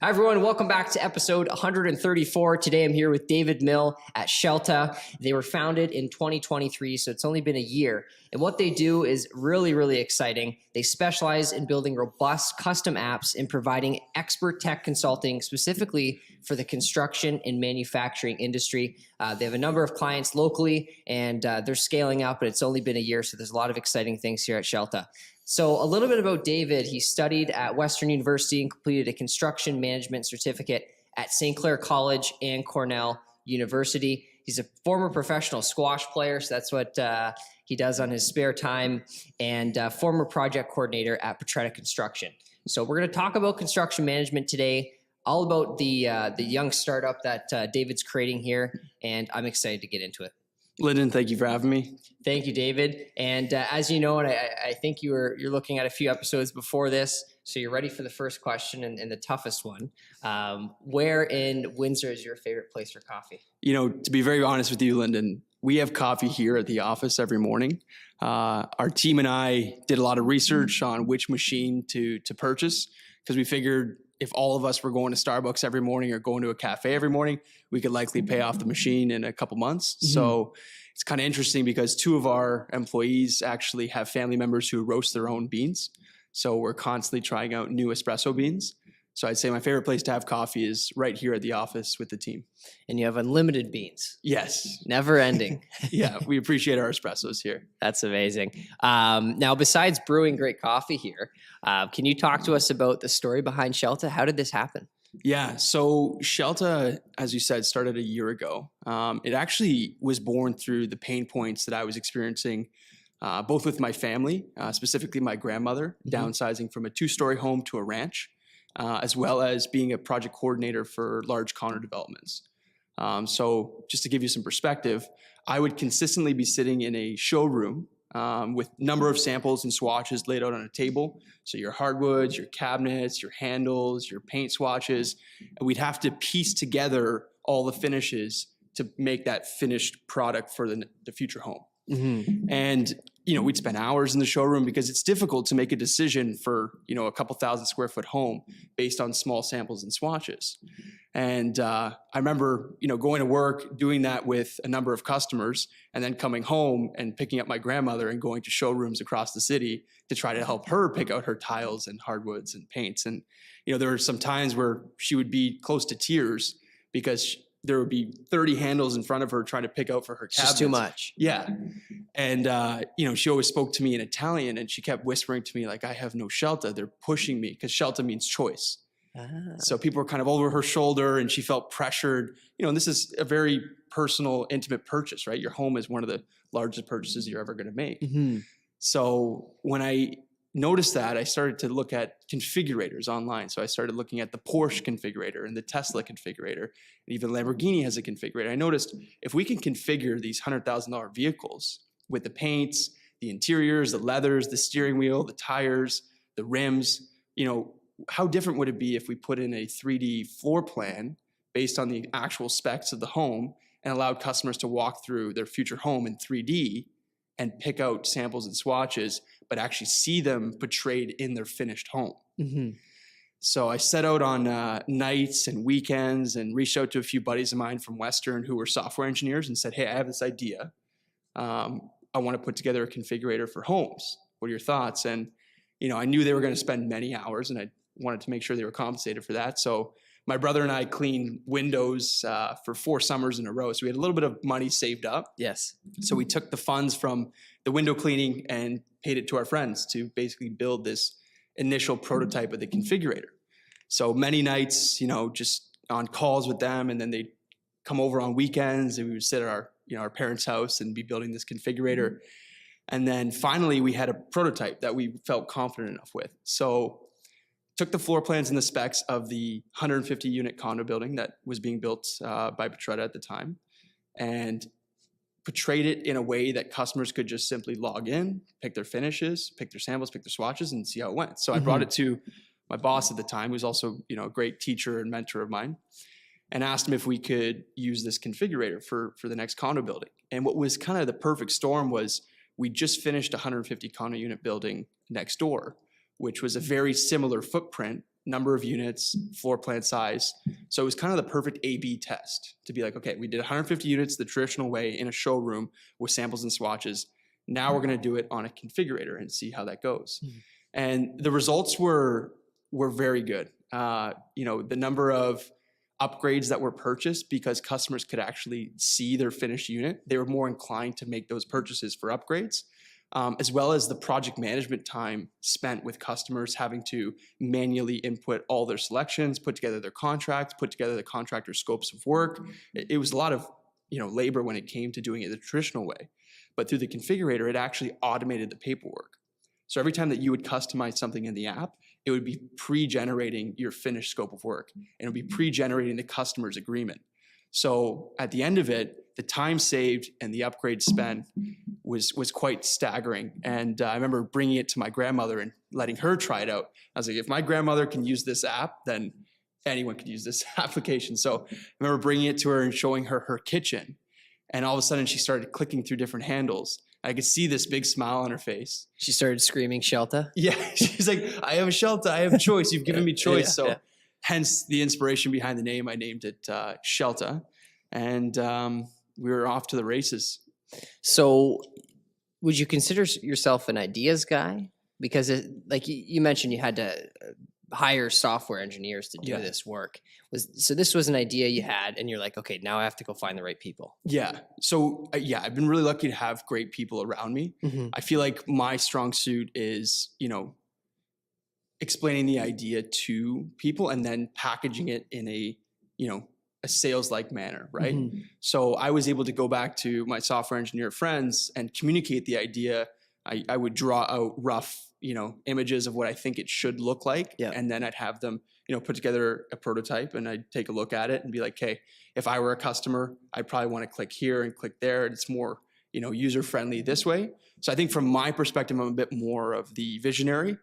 Hi, everyone. Welcome back to episode 134. Today, I'm here with David Mill at Scelta. They were founded in 2023, so it's only been a year. And what they do is really, really exciting. They specialize in building robust custom apps and providing expert tech consulting specifically for the construction and manufacturing industry. They have a number of clients locally, and they're scaling up, but it's only been a year, so there's a lot of exciting things here at Scelta. So a little bit about David. He studied at Western University and completed a construction management certificate at St. Clair College and Cornell University. He's a former professional squash player, so that's what he does on his spare time, and former project coordinator at Petretta Construction. So we're going to talk about construction management today, all about the young startup that David's creating here, and I'm excited to get into it. Lyndon, thank you for having me. Thank you, David. And as you know, and I think you're looking at a few episodes before this, so you're ready for the first question and the toughest one. Where in Windsor is your favorite place for coffee? You know, to be very honest with you, Lyndon, we have coffee here at the office every morning. Our team and I did a lot of research on which machine to purchase because we figured if all of us were going to Starbucks every morning or going to a cafe every morning, we could likely pay off the machine in a couple months. Mm-hmm. So it's kind of interesting because two of our employees actually have family members who roast their own beans. So we're constantly trying out new espresso beans. So I'd say my favorite place to have coffee is right here at the office with the team. And you have unlimited beans. Yes. Never ending. Yeah, we appreciate our espressos here. That's amazing. Now, besides brewing great coffee here, can you talk to us about the story behind Scelta? How did this happen? Yeah, so Scelta, as you said, started a year ago. It actually was born through the pain points that I was experiencing both with my family, specifically my grandmother, downsizing from a 2-story home to a ranch. As well as being a project coordinator for large condo developments. So just to give you some perspective, I would consistently be sitting in a showroom with a number of samples and swatches laid out on a table. So your hardwoods, your cabinets, your handles, your paint swatches, and we'd have to piece together all the finishes to make that finished product for the future home. Mm-hmm. And you know, we'd spend hours in the showroom because it's difficult to make a decision for, you know, a couple 1,000 square foot home based on small samples and swatches. And I remember, you know, going to work, doing that with a number of customers, and then coming home and picking up my grandmother and going to showrooms across the city to try to help her pick out her tiles and hardwoods and paints. And, you know, there were some times where she would be close to tears because there would be 30 handles in front of her trying to pick out for her cabinets. Just too much. Yeah. And, you know, she always spoke to me in Italian and she kept whispering to me, like, I have no Scelta. They're pushing me because Scelta means choice. Ah. So people were kind of over her shoulder and she felt pressured. You know, and this is a very personal, intimate purchase, right? Your home is one of the largest purchases you're ever going to make. Mm-hmm. So when I noticed that, I started to look at configurators online. So I started looking at the Porsche configurator and the Tesla configurator, and even Lamborghini has a configurator. I noticed if we can configure these $100,000 vehicles with the paints, the interiors, the leathers, the steering wheel, the tires, the rims, you know, how different would it be if we put in a 3D floor plan based on the actual specs of the home and allowed customers to walk through their future home in 3D and pick out samples and swatches, but actually see them portrayed in their finished home. Mm-hmm. So I set out on nights and weekends and reached out to a few buddies of mine from Western who were software engineers and said, hey, I have this idea. I want to put together a configurator for homes. What are your thoughts? And, you know, I knew they were going to spend many hours and I wanted to make sure they were compensated for that. So my brother and I cleaned windows for 4 summers in a row. So we had a little bit of money saved up. Yes. So we took the funds from the window cleaning and paid it to our friends to basically build this initial prototype of the configurator. So many nights, you know, just on calls with them, and then they'd come over on weekends and we would sit at our parents' house and be building this configurator. Mm-hmm. And then finally we had a prototype that we felt confident enough with. So took the floor plans and the specs of the 150 unit condo building that was being built by Petretta at the time and portrayed it in a way that customers could just simply log in, pick their finishes, pick their samples, pick their swatches, and see how it went. So I brought it to my boss at the time, who's also, you know, a great teacher and mentor of mine, and asked him if we could use this configurator for the next condo building. And what was kind of the perfect storm was we just finished a 150 condo unit building next door, which was a very similar footprint number of units, floor plan size. So it was kind of the perfect A/B test to be like, okay, we did 150 units the traditional way in a showroom with samples and swatches. Now we're going to do it on a configurator and see how that goes. Mm-hmm. And the results were very good. The number of upgrades that were purchased because customers could actually see their finished unit, they were more inclined to make those purchases for upgrades. As well as the project management time spent with customers having to manually input all their selections, put together their contracts, put together the contractor scopes of work. It was a lot of labor when it came to doing it the traditional way. But through the configurator, it actually automated the paperwork. So every time that you would customize something in the app, it would be pre-generating your finished scope of work, and it would be pre-generating the customer's agreement. So at the end of it, the time saved and the upgrade spent was quite staggering. And I remember bringing it to my grandmother and letting her try it out. I was like, if my grandmother can use this app, then anyone could use this application. So I remember bringing it to her and showing her her kitchen. And all of a sudden she started clicking through different handles. I could see this big smile on her face. She started screaming Scelta. Yeah. She's like, I have a Scelta. I have a choice. You've given me choice. Hence the inspiration behind the name. I named it Scelta. And we were off to the races. So would you consider yourself an ideas guy? Because like you mentioned, you had to hire software engineers to do this work. So this was an idea you had, and you're like, okay, now I have to go find the right people. Yeah. So I've been really lucky to have great people around me. Mm-hmm. I feel like my strong suit is, explaining the idea to people and then packaging it in a sales-like manner, right? Mm-hmm. So I was able to go back to my software engineer friends and communicate the idea. I would draw out rough, images of what I think it should look like. Yeah. And then I'd have them, put together a prototype, and I'd take a look at it and be like, okay, if I were a customer, I'd probably want to click here and click there. It's more, user-friendly this way. So I think from my perspective, I'm a bit more of the visionary,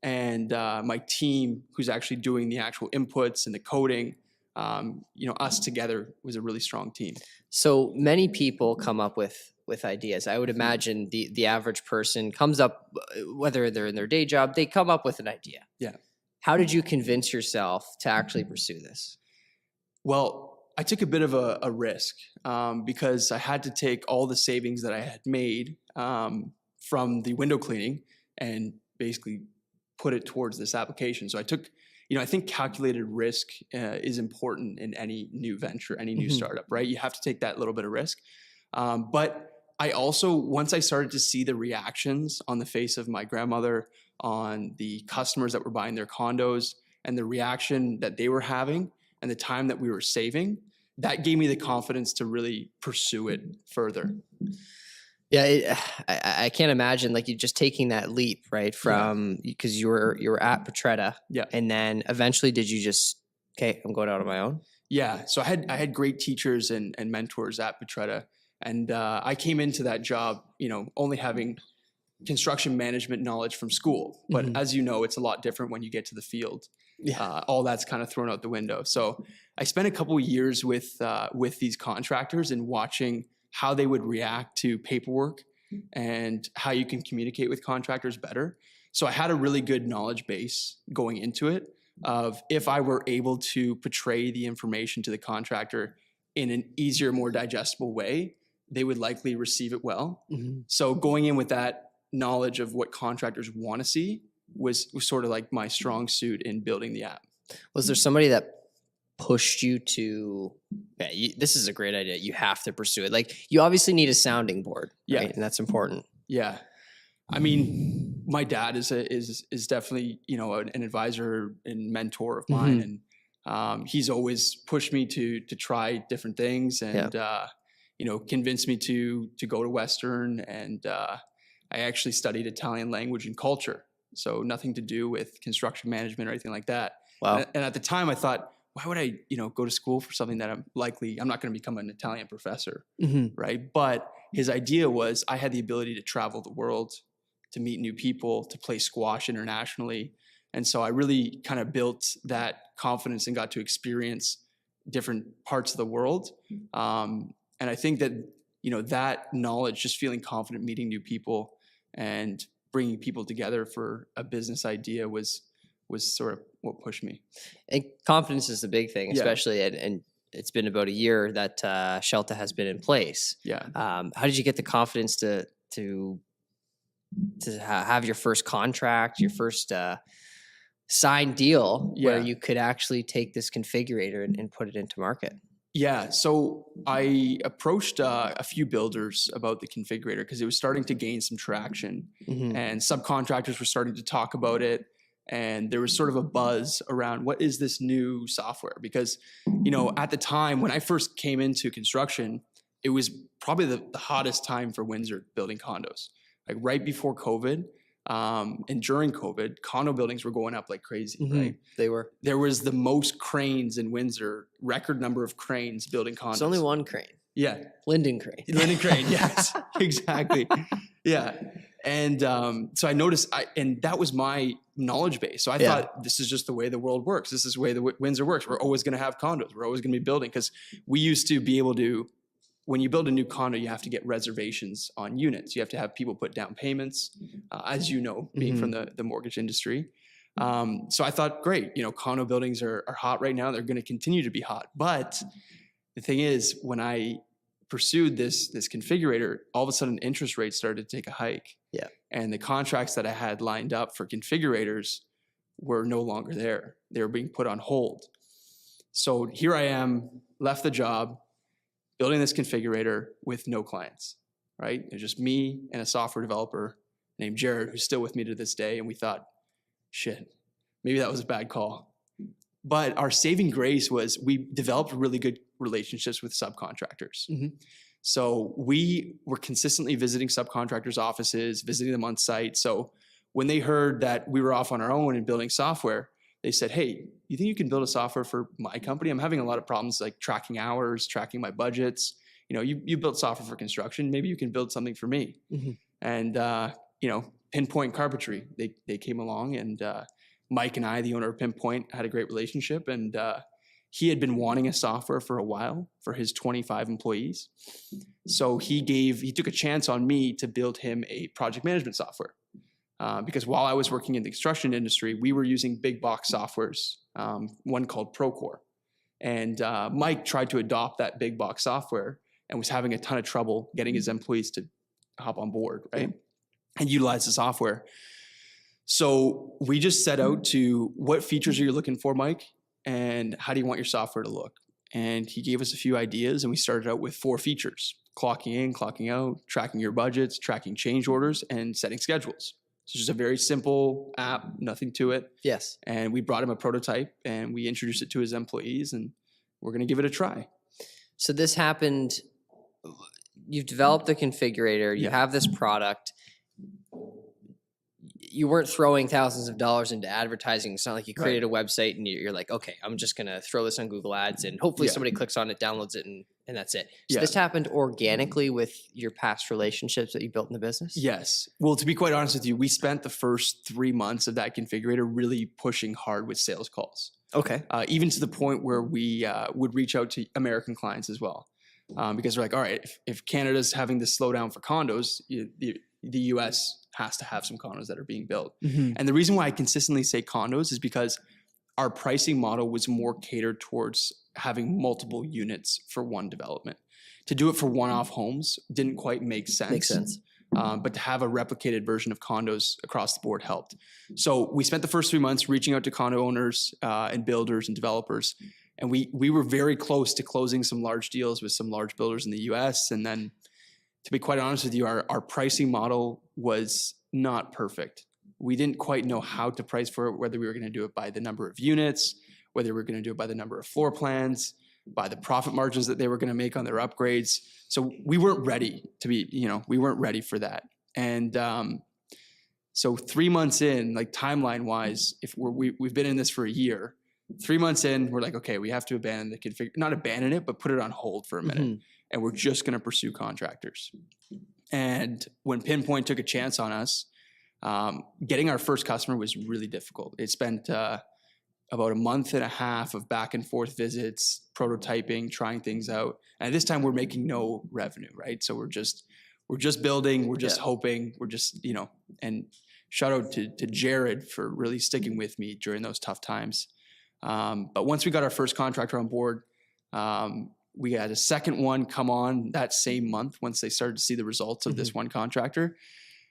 and my team who's actually doing the actual inputs and the coding, us together was a really strong team. So many people come up with ideas. I would imagine the average person comes up, whether they're in their day job, they come up with an idea. Yeah. How did you convince yourself to actually pursue this? Well, I took a bit of a risk because I had to take all the savings that I had made from the window cleaning and basically put it towards this application. So I took, I think calculated risk is important in any new venture, any new startup, right? You have to take that little bit of risk. But I also, once I started to see the reactions on the face of my grandmother, on the customers that were buying their condos, and the reaction that they were having and the time that we were saving, that gave me the confidence to really pursue it further. Yeah, I can't imagine like you just taking that leap, right? From because you were at Petretta, and then eventually did you just I'm going out on my own? Yeah, so I had great teachers and mentors at Petretta, and I came into that job, only having construction management knowledge from school, but as you know, it's a lot different when you get to the field. Yeah, all that's kind of thrown out the window. So I spent a couple of years with these contractors and watching how they would react to paperwork and how you can communicate with contractors better. So I had a really good knowledge base going into it of if I were able to portray the information to the contractor in an easier, more digestible way, they would likely receive it well. Mm-hmm. So going in with that knowledge of what contractors want to see was sort of like my strong suit in building the app. Was there somebody that pushed you to, this is a great idea, you have to pursue it? Like, you obviously need a sounding board, right? And that's important. Yeah. I mean, my dad is definitely, an advisor and mentor of mine. And he's always pushed me to try different things and, convinced me to go to Western. And I actually studied Italian language and culture. So nothing to do with construction management or anything like that. Wow. And at the time I thought, why would I, go to school for something that I'm not going to become an Italian professor, right? But his idea was I had the ability to travel the world, to meet new people, to play squash internationally. And so I really kind of built that confidence and got to experience different parts of the world. And I think that, that knowledge, just feeling confident, meeting new people and bringing people together for a business idea was sort of pushed me. And confidence is the big thing, Yeah. especially, and it's been about a year that Scelta has been in place. Yeah. How did you get the confidence to have your first contract, your first signed deal where Yeah. you could actually take this configurator and put it into market? Yeah. So I approached a few builders about the configurator because it was starting to gain some traction, Mm-hmm. and subcontractors were starting to talk about it. And there was sort of a buzz around what is this new software? Because, at the time when I first came into construction, it was probably the hottest time for Windsor building condos, like right before COVID. And during COVID, condo buildings were going up like crazy, right? They were. There was the most cranes in Windsor, record number of cranes building condos. It's only one crane. Yeah. Linden crane. Linden crane, yes, exactly. Yeah. And so I noticed, and that was my knowledge base. So I thought this is just the way the world works. This is the way the Windsor works. We're always going to have condos. We're always going to be building, because we used to be able to, when you build a new condo, you have to get reservations on units. You have to have people put down payments, as you know, being from the mortgage industry. So I thought, great, condo buildings are hot right now. They're going to continue to be hot. But the thing is, when I pursued this configurator, all of a sudden interest rates started to take a hike. Yeah. And the contracts that I had lined up for configurators were no longer there. They were being put on hold. So here I am, left the job, building this configurator with no clients, right? It's just me and a software developer named Jared, who's still with me to this day. And we thought, shit, maybe that was a bad call. But our saving grace was we developed really good relationships with subcontractors. Mm-hmm. So we were consistently visiting subcontractors' offices, visiting them on site. So when they heard that we were off on our own and building software, they said, hey, you think you can build a software for my company? I'm having a lot of problems like tracking hours, tracking my budgets. You built software for construction. Maybe you can build something for me. Mm-hmm. And, Pinpoint Carpentry, they came along, and Mike and I, the owner of Pinpoint, had a great relationship. And he had been wanting a software for a while for his 25 employees. So he took a chance on me to build him a project management software. Because while I was working in the construction industry, we were using big box softwares, one called Procore. And Mike tried to adopt that big box software and was having a ton of trouble getting his employees to hop on board, right? And utilize the software. So we just set out to, what features are you looking for, Mike? And how do you want your software to look? And he gave us a few ideas, and we started out with 4 features: clocking in, clocking out, tracking your budgets, tracking change orders, and setting schedules. So it's just a very simple app, nothing to it. Yes. And we brought him a prototype, and we introduced it to his employees, and we're going to give it a try. So this happened, you've developed the configurator, you have this product. You weren't throwing thousands of dollars into advertising. It's not like you created a website and you're like, okay, I'm just going to throw this on Google Ads and hopefully somebody clicks on it, downloads it, and that's it. So this happened organically with your past relationships that you built in the business? Yes. Well, to be quite honest with you, we spent the first 3 months of that configurator really pushing hard with sales calls. Okay. Even to the point where we would reach out to American clients as well. Because we're like, all right, if Canada's having this slowdown for condos, the US has to have some condos that are being built. Mm-hmm. And the reason why I consistently say condos is because our pricing model was more catered towards having multiple units for one development. To do it for one-off homes didn't quite make sense. Makes sense. But to have a replicated version of condos across the board helped. So we spent the first 3 months reaching out to condo owners and builders and developers. And we were very close to closing some large deals with some large builders in the US. And then, to be quite honest with you, our pricing model was not perfect. We didn't quite know how to price for it, whether we were going to do it by the number of units, whether we were going to do it by the number of floor plans, by the profit margins that they were going to make on their upgrades. So we weren't ready we weren't ready for that. And so 3 months in, like timeline wise, if we've been in this for a year, 3 months in, we're like, okay, we have to abandon the config, not abandon it, but put it on hold for a minute. Mm-hmm. And we're just going to pursue contractors. And when Pinpoint took a chance on us, getting our first customer was really difficult. It spent about a month and a half of back and forth visits, prototyping, trying things out. And at this time, we're making no revenue, right? So we're just building, we're just hoping, we're just, and shout out to Jared for really sticking with me during those tough times. But once we got our first contractor on board, we had a second one come on that same month once they started to see the results of this one contractor.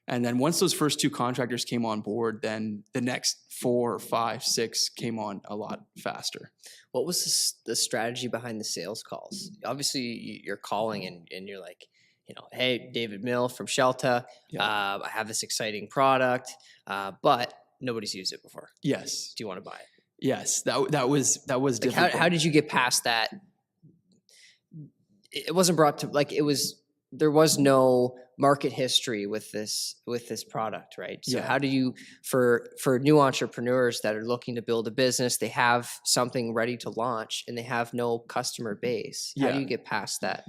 And then once those first 2 contractors came on board, then the next 4, 5, 6 came on a lot faster. What was the strategy behind the sales calls? Obviously, you're calling and you're like, hey, David Mill from Scelta. Yeah. I have this exciting product, but nobody's used it before. Yes. Do you want to buy it? Yes. That was Like difficult. how did you get past that? It wasn't brought to there was no market history with this product, right? So Yeah. how do you, for new entrepreneurs that are looking to build a business, they have something ready to launch and they have no customer base. How do you get past that?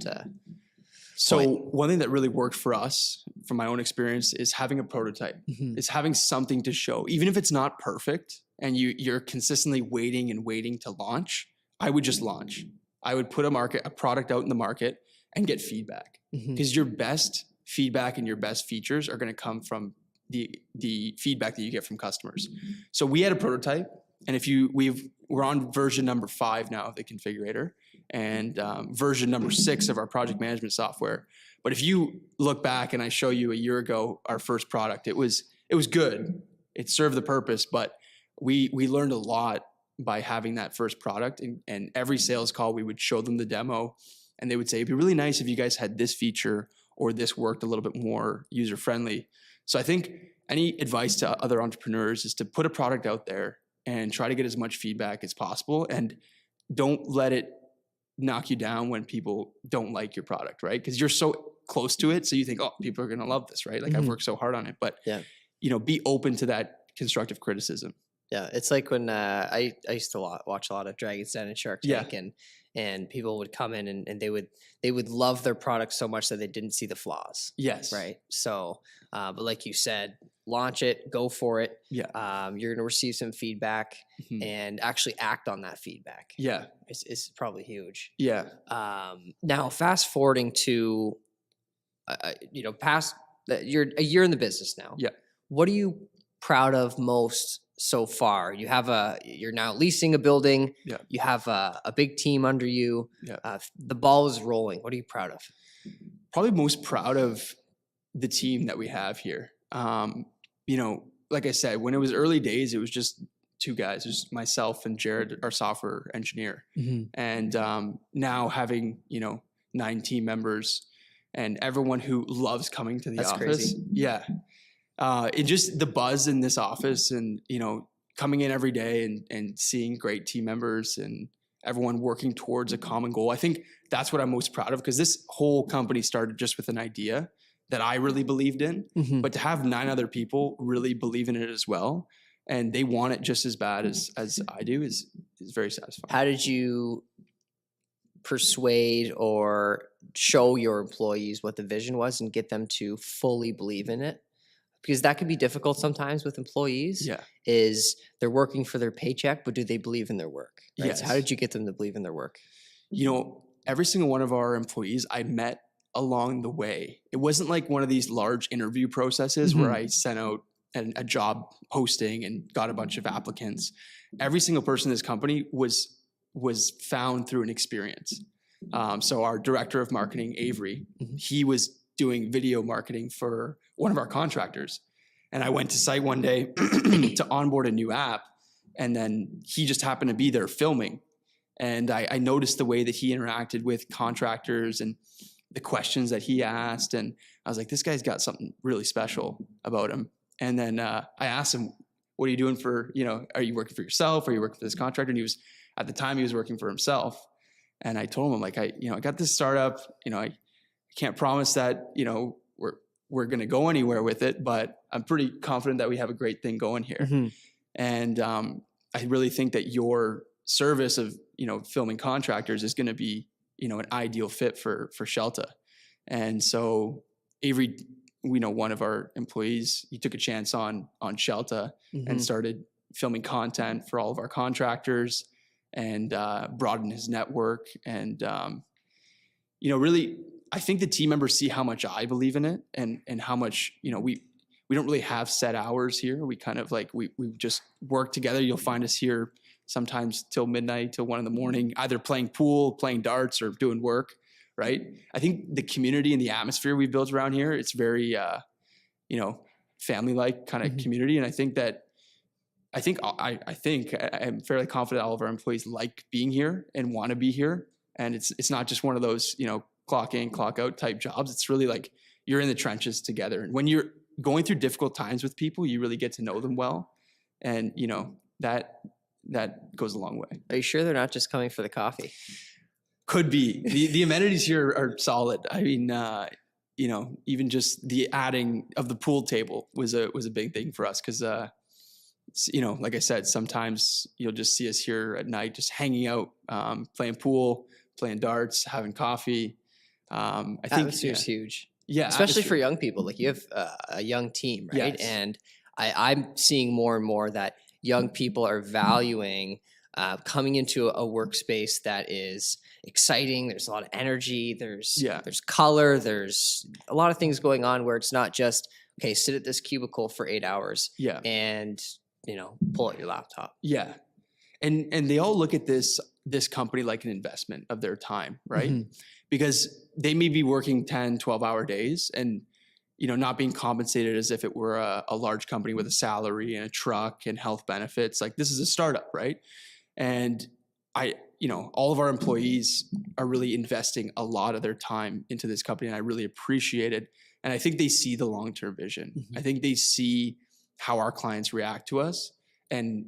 So point? One thing that really worked for us, from my own experience, is having a prototype. Is having something to show, even if it's not perfect and you're consistently waiting and waiting to launch. I would just launch. I would put a product out in the market and get feedback, because your best feedback and your best features are going to come from the feedback that you get from customers. So we had a prototype, and we're on version number 5 now of the configurator, and version number 6 of our project management software. But if you look back and I show you a year ago our first product, it was good. It served the purpose, but we learned a lot by having that first product. And every sales call, we would show them the demo, and they would say, it'd be really nice if you guys had this feature or this worked a little bit more user friendly. So I think any advice to other entrepreneurs is to put a product out there and try to get as much feedback as possible, and don't let it knock you down when people don't like your product, right? Because you're so close to it. So you think, oh, people are going to love this, right? Like I've worked so hard on it, but be open to that constructive criticism. Yeah, it's like when I used to watch a lot of Dragon's Den and Shark Tank, and people would come in and they would love their product so much that they didn't see the flaws. Yes. Right. So, but like you said, launch it, go for it. Yeah. You're going to receive some feedback and actually act on that feedback. Yeah. It's probably huge. Yeah. Now fast forwarding to, past you're a year in the business now. Yeah. What are you proud of most so far? You're now leasing a building. Yeah. You have a big team under you. Yeah. The ball is rolling. What are you proud of? Probably most proud of the team that we have here. Like I said, when it was early days, it was just 2 guys, just myself and Jared, our software engineer. And now having, 9 team members and everyone who loves coming to the office. Crazy. Yeah. It just the buzz in this office, and coming in every day and seeing great team members and everyone working towards a common goal. I think that's what I'm most proud of, because this whole company started just with an idea that I really believed in, but to have 9 other people really believe in it as well, and they want it just as bad as I do is very satisfying. How did you persuade or show your employees what the vision was and get them to fully believe in it? Because that can be difficult sometimes with employees. Yeah. Is they're working for their paycheck, but do they believe in their work? Right? Yes. So how did you get them to believe in their work? Every single one of our employees I met along the way. It wasn't like one of these large interview processes where I sent out a job posting and got a bunch of applicants. Every single person in this company was found through an experience. So our director of marketing, Avery, he was doing video marketing for one of our contractors. And I went to site one day to onboard a new app, and then he just happened to be there filming. And I noticed the way that he interacted with contractors and the questions that he asked. And I was like, this guy's got something really special about him. And then I asked him, what are you doing for, are you working for yourself? Are you working for this contractor? And at the time he was working for himself. And I told him, like, I got this startup, I can't promise that, we're going to go anywhere with it, but I'm pretty confident that we have a great thing going here. And I really think that your service of, filming contractors is going to be, an ideal fit for Scelta. And so Avery, one of our employees, he took a chance on Scelta and started filming content for all of our contractors and broadened his network. And, really, I think the team members see how much I believe in it and how much, we don't really have set hours here. We kind of like, we just work together. You'll find us here sometimes till midnight, till 1 a.m, either playing pool, playing darts, or doing work. Right. I think the community and the atmosphere we built around here, it's very, family-like kind of community. And I think I'm fairly confident all of our employees like being here and want to be here. And it's not just one of those, clock in, clock out type jobs. It's really like you're in the trenches together. And when you're going through difficult times with people, you really get to know them well. And, that goes a long way. Are you sure they're not just coming for the coffee? Could be. The amenities here are solid. I mean, even just the adding of the pool table was a big thing for us. Cause, like I said, sometimes you'll just see us here at night, just hanging out, playing pool, playing darts, having coffee. I think atmosphere's huge. Yeah. Especially for young people. Like you have a young team, right? Yes. And I'm seeing more and more that young people are valuing coming into a workspace that is exciting. There's a lot of energy. There's color. There's a lot of things going on where it's not just, okay, sit at this cubicle for 8 hours and, pull out your laptop. Yeah. And they all look at this company like an investment of their time, right? Because they may be working 10, 12-hour days and, not being compensated as if it were a large company with a salary and a truck and health benefits. Like this is a startup, right? And all of our employees are really investing a lot of their time into this company, and I really appreciate it. And I think they see the long-term vision. I think they see how our clients react to us and,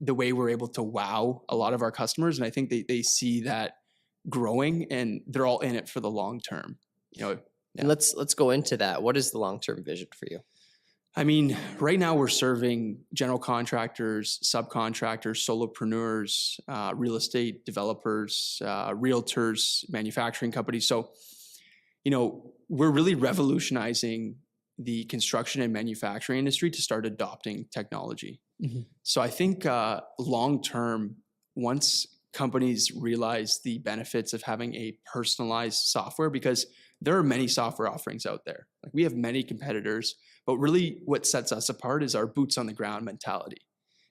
the way we're able to wow a lot of our customers. And I think they see that growing, and they're all in it for the long term. And let's go into that. What is the long-term vision for you? I mean, right now we're serving general contractors, subcontractors, solopreneurs, real estate developers, realtors, manufacturing companies. So, we're really revolutionizing the construction and manufacturing industry to start adopting technology. So I think long-term, once companies realize the benefits of having a personalized software, because there are many software offerings out there. Like we have many competitors, but really what sets us apart is our boots on the ground mentality,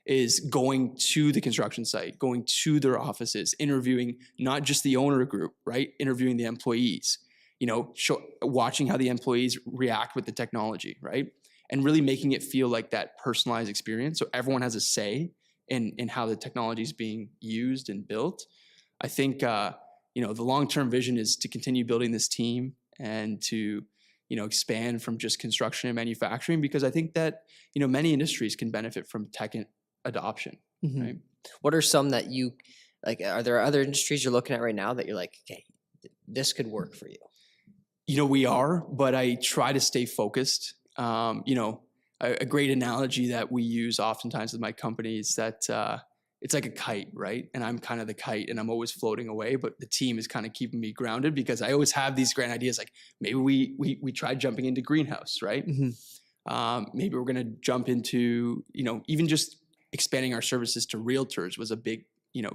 is going to the construction site, going to their offices, interviewing not just the owner group, right? Interviewing the employees, watching how the employees react with the technology, right? And really making it feel like that personalized experience. So everyone has a say in how the technology is being used and built. I think, the long-term vision is to continue building this team and to, expand from just construction and manufacturing, because I think that, many industries can benefit from tech adoption. Right? What are some that you like? Are there other industries you're looking at right now that you're like, okay, this could work for you? We are, but I try to stay focused. A great analogy that we use oftentimes with my company is that it's like a kite, right? And I'm kind of the kite and I'm always floating away, but the team is kind of keeping me grounded because I always have these grand ideas. Like maybe we tried jumping into greenhouse, right? Maybe we're going to jump into, even just expanding our services to realtors was a big,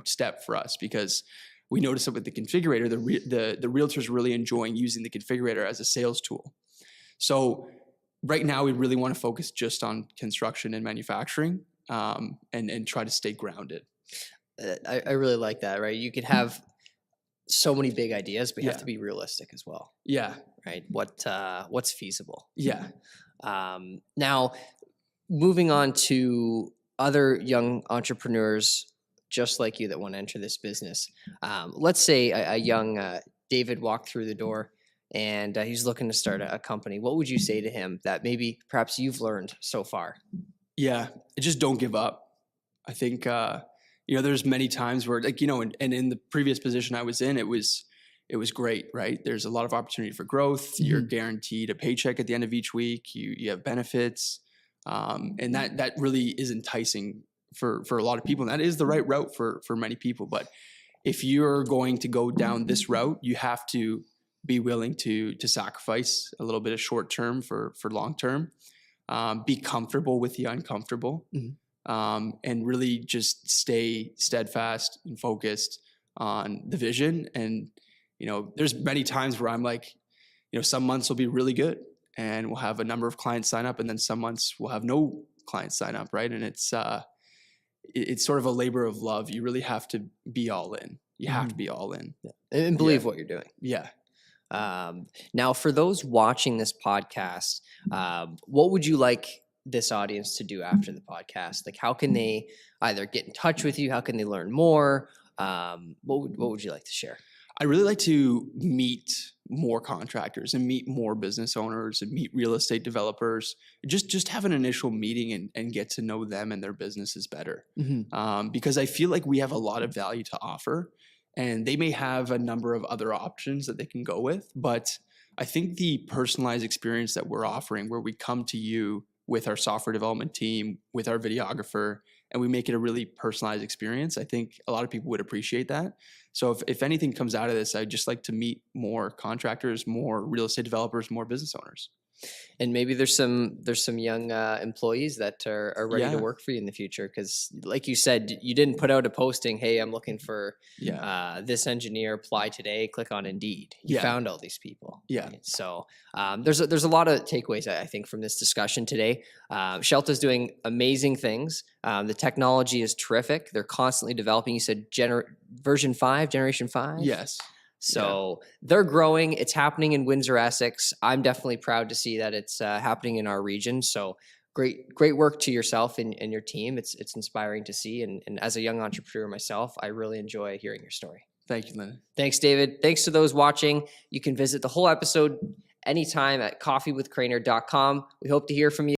step for us, because we noticed that with the configurator, the realtors really enjoying using the configurator as a sales tool. So right now we really want to focus just on construction and manufacturing. And try to stay grounded. I really like that, right? You could have so many big ideas, but you have to be realistic as well. Yeah. Right. What's feasible? Yeah. Now, moving on to other young entrepreneurs just like you that want to enter this business. Let's say a young David walked through the door and he's looking to start a company. What would you say to him that maybe perhaps you've learned so far? Yeah, just don't give up. I think, there's many times where and in the previous position I was in, it was great, right? There's a lot of opportunity for growth. You're guaranteed a paycheck at the end of each week. You have benefits. And that really is enticing for a lot of people. And that is the right route for many people. But if you're going to go down this route, you have to be willing to sacrifice a little bit of short term for long term. Be comfortable with the uncomfortable, and really just stay steadfast and focused on the vision. And, there's many times where I'm like, some months will be really good and we'll have a number of clients sign up, and then some months we'll have no clients sign up, right? And it's sort of a labor of love. You really have to be all in. You have to be all in. Yeah. And believe what you're doing. Yeah. Now, for those watching this podcast, what would you like this audience to do after the podcast? Like, how can they either get in touch with you? How can they learn more? What would you like to share? I really like to meet more contractors and meet more business owners and meet real estate developers. Just have an initial meeting and get to know them and their businesses better. Because I feel like we have a lot of value to offer, and they may have a number of other options that they can go with. But I think the personalized experience that we're offering, where we come to you with our software development team, with our videographer, and we make it a really personalized experience, I think a lot of people would appreciate that. So if anything comes out of this, I'd just like to meet more contractors, more real estate developers, more business owners. And maybe there's some young employees that are ready to work for you in the future. Because like you said, you didn't put out a posting, hey, I'm looking for this engineer, apply today, click on Indeed. You found all these people. Yeah. Right? So there's a lot of takeaways, I think, from this discussion today. Scelta's doing amazing things. The technology is terrific. They're constantly developing. You said generation 5? Yes. So they're growing. It's happening in Windsor, Essex. I'm definitely proud to see that it's happening in our region. So great work to yourself and your team. It's inspiring to see. And as a young entrepreneur myself, I really enjoy hearing your story. Thank you, Lennon. Thanks, David. Thanks to those watching. You can visit the whole episode anytime at coffeewithcrainer.com. We hope to hear from you.